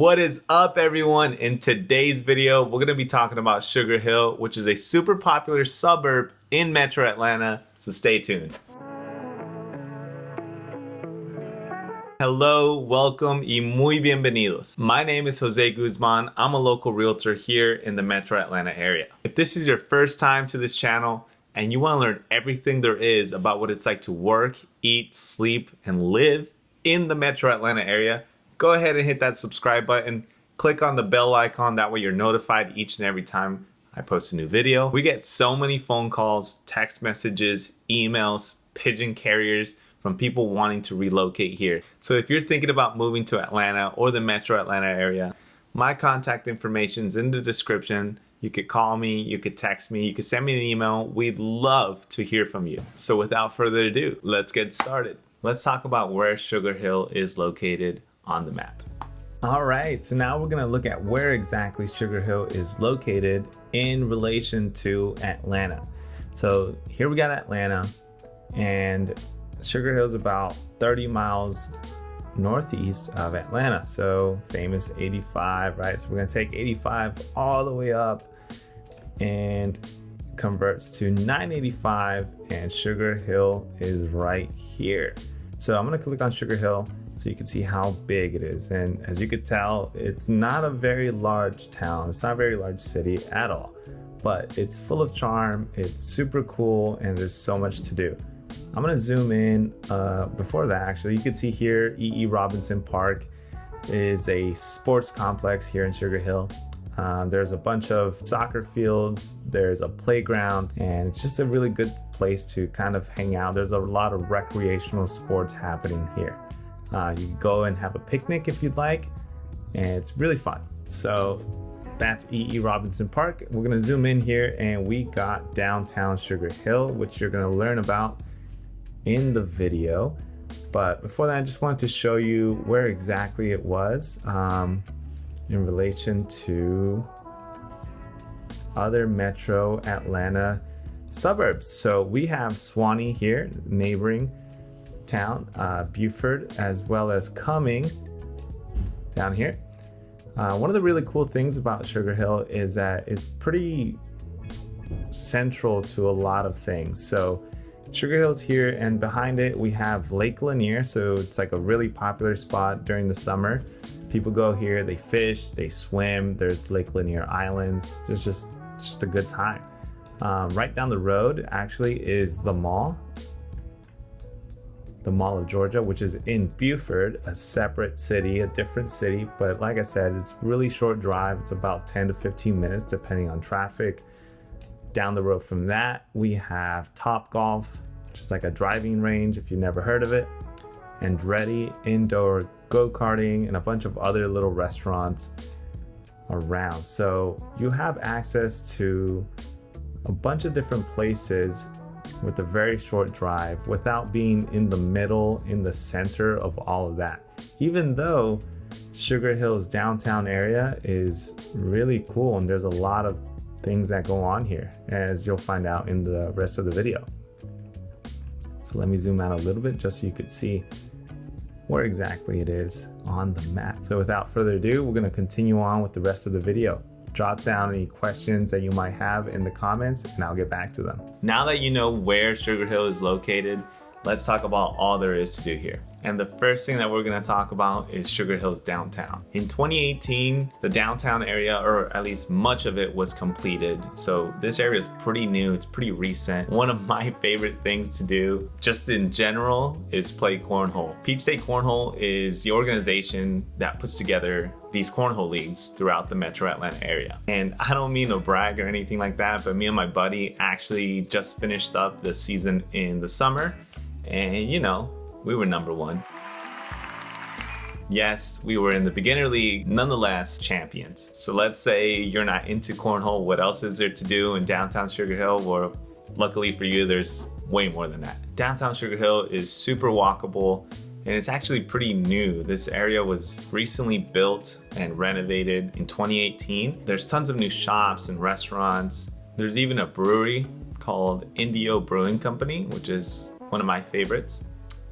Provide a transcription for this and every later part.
What is up, everyone? In today's video, we're going to be talking about Sugar Hill, which is a super popular suburb in Metro Atlanta, so stay tuned. Hello, welcome y muy bienvenidos. My name is Jose Guzman. I'm a local realtor here in the Metro Atlanta area. If this is your first time to this channel and you want to learn everything there is about what it's like to work, eat, sleep, and live in the Metro Atlanta area, go ahead and hit that subscribe button. Click on the bell icon. That way you're notified each and every time I post a new video. We get so many phone calls, text messages, emails, pigeon carriers from people wanting to relocate here. So if you're thinking about moving to Atlanta or the Metro Atlanta area, my contact information is in the description. You could call me, you could text me, you could send me an email. We'd love to hear from you. So without further ado, let's get started. Let's talk about where Sugar Hill is located on the map. All right, so now we're gonna look at where exactly Sugar Hill is located in relation to Atlanta. So here we got Atlanta, and Sugar Hill is about 30 miles northeast of Atlanta. So famous 85, right? So we're gonna take 85 all the way up and converts to 985, and Sugar Hill is right here. So I'm gonna click on Sugar Hill so you can see how big it is. And as you could tell, it's not a very large town. It's not a very large city at all, but it's full of charm. It's super cool, and there's so much to do. I'm gonna zoom in. Before that, actually, you can see here, E.E. Robinson Park is a sports complex here in Sugar Hill. There's a bunch of soccer fields, there's a playground, and it's just a really good place to kind of hang out. There's a lot of recreational sports happening here. You can go and have a picnic if you'd like, and it's really fun. So that's E.E. Robinson Park. We're gonna zoom in here, and we got downtown Sugar Hill, which you're gonna learn about in the video. But before that, I just wanted to show you where exactly it was in relation to other Metro Atlanta suburbs. So we have Swanee here, neighboring town, Buford, as well as Cumming down here. One of the really cool things about Sugar Hill is that it's pretty central to a lot of things. So Sugar Hill's here, and behind it we have Lake Lanier. So it's like a really popular spot during the summer. People go here, they fish, they swim. There's Lake Lanier Islands. There's just a good time. Right down the road actually is the Mall of Georgia, which is in Buford, a separate city, a different city. But like I said, it's really short drive. It's about 10 to 15 minutes depending on traffic. Down the road from that, we have Top Golf, which is like a driving range if you've never heard of it, Andretti indoor go-karting, and a bunch of other little restaurants around. So you have access to a bunch of different places with a very short drive without being in the middle, in the center of all of that. Even though Sugar Hill's downtown area is really cool, and there's a lot of things that go on here, as you'll find out in the rest of the video. So let me zoom out a little bit just so you could see where exactly it is on the map. So without further ado, we're going to continue on with the rest of the video. Drop down any questions that you might have in the comments, and I'll get back to them. Now that you know where Sugar Hill is located, let's talk about all there is to do here. And the first thing that we're gonna talk about is Sugar Hill's downtown. In 2018, the downtown area, or at least much of it, was completed. So this area is pretty new, it's pretty recent. One of my favorite things to do, just in general, is play cornhole. Peach State Cornhole is the organization that puts together these cornhole leagues throughout the Metro Atlanta area. And I don't mean to brag or anything like that, but me and my buddy actually just finished up the season in the summer, and you know, we were number one. Yes, we were in the beginner league, nonetheless champions. So let's say you're not into cornhole, what else is there to do in downtown Sugar Hill? Well, luckily for you, there's way more than that. Downtown Sugar Hill is super walkable, and it's actually pretty new. This area was recently built and renovated in 2018. There's tons of new shops and restaurants. There's even a brewery called Indio Brewing Company, which is one of my favorites.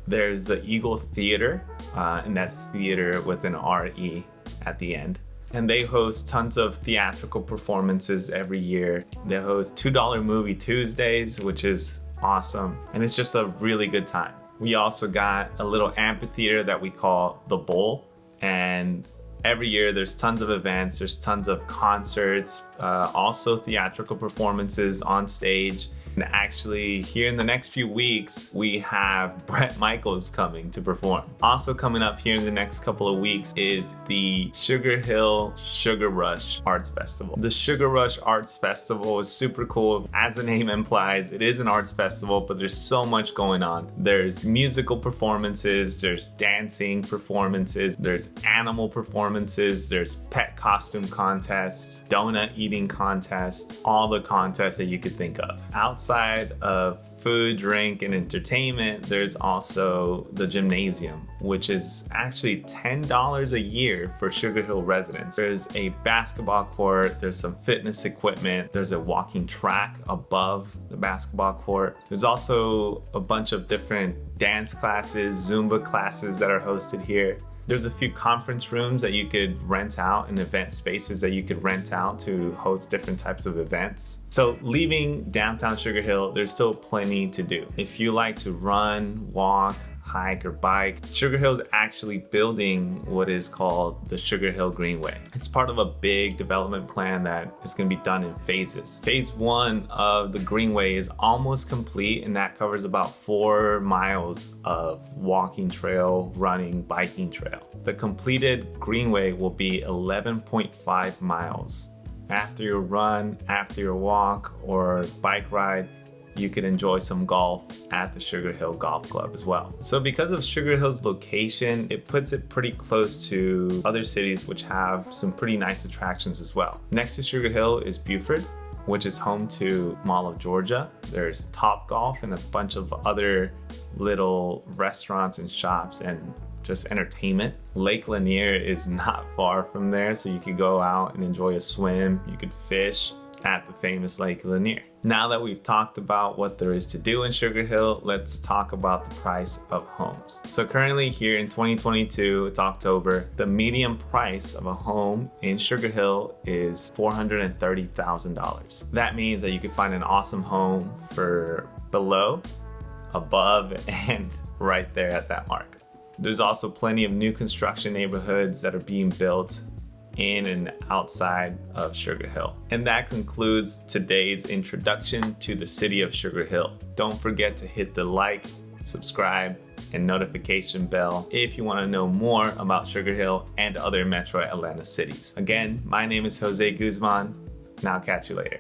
There's the Eagle Theater, and that's theater with an R-E. at the end. And they host tons of theatrical performances every year. They host $2 movie Tuesdays, which is awesome. And it's just a really good time. We also got a little amphitheater that we call the Bowl. And every year there's tons of events, there's tons of concerts, also theatrical performances on stage. And actually, here in the next few weeks, we have Bret Michaels coming to perform. Also coming up here in the next couple of weeks is the Sugar Hill Sugar Rush Arts Festival. The Sugar Rush Arts Festival is super cool. As the name implies, it is an arts festival, but there's so much going on. There's musical performances, there's dancing performances, there's animal performances, there's pet costume contests, donut eating contests, all the contests that you could think of. Outside of food, drink, and entertainment, there's also the gymnasium, which is actually $10 a year for Sugar Hill residents. There's a basketball court, there's some fitness equipment, there's a walking track above the basketball court. There's also a bunch of different dance classes, Zumba classes that are hosted here. There's a few conference rooms that you could rent out and event spaces that you could rent out to host different types of events. So leaving downtown Sugar Hill, there's still plenty to do. If you like to run, walk, hike, or bike, Sugar Hill is actually building what is called the Sugar Hill Greenway. It's part of a big development plan that is going to be done in phases. Phase 1 of the Greenway is almost complete, and that covers about 4 miles of walking trail, running, biking trail. The completed Greenway will be 11.5 miles. After your run, after your walk, or bike ride, you could enjoy some golf at the Sugar Hill Golf Club as well. So because of Sugar Hill's location, it puts it pretty close to other cities which have some pretty nice attractions as well. Next to Sugar Hill is Buford, which is home to Mall of Georgia. There's Top Golf and a bunch of other little restaurants and shops and just entertainment. Lake Lanier is not far from there, so you could go out and enjoy a swim. You could fish at the famous Lake Lanier. Now that we've talked about what there is to do in Sugar Hill, let's talk about the price of homes. So currently here in 2022, it's October, the median price of a home in Sugar Hill is $430,000. That means that you can find an awesome home for below, above, and right there at that mark. There's also plenty of new construction neighborhoods that are being built in and outside of Sugar Hill. And that concludes today's introduction to the city of Sugar Hill. Don't forget to hit the like, subscribe, and notification bell if you want to know more about Sugar Hill and other Metro Atlanta cities. Again, my name is Jose Guzman, and I'll catch you later.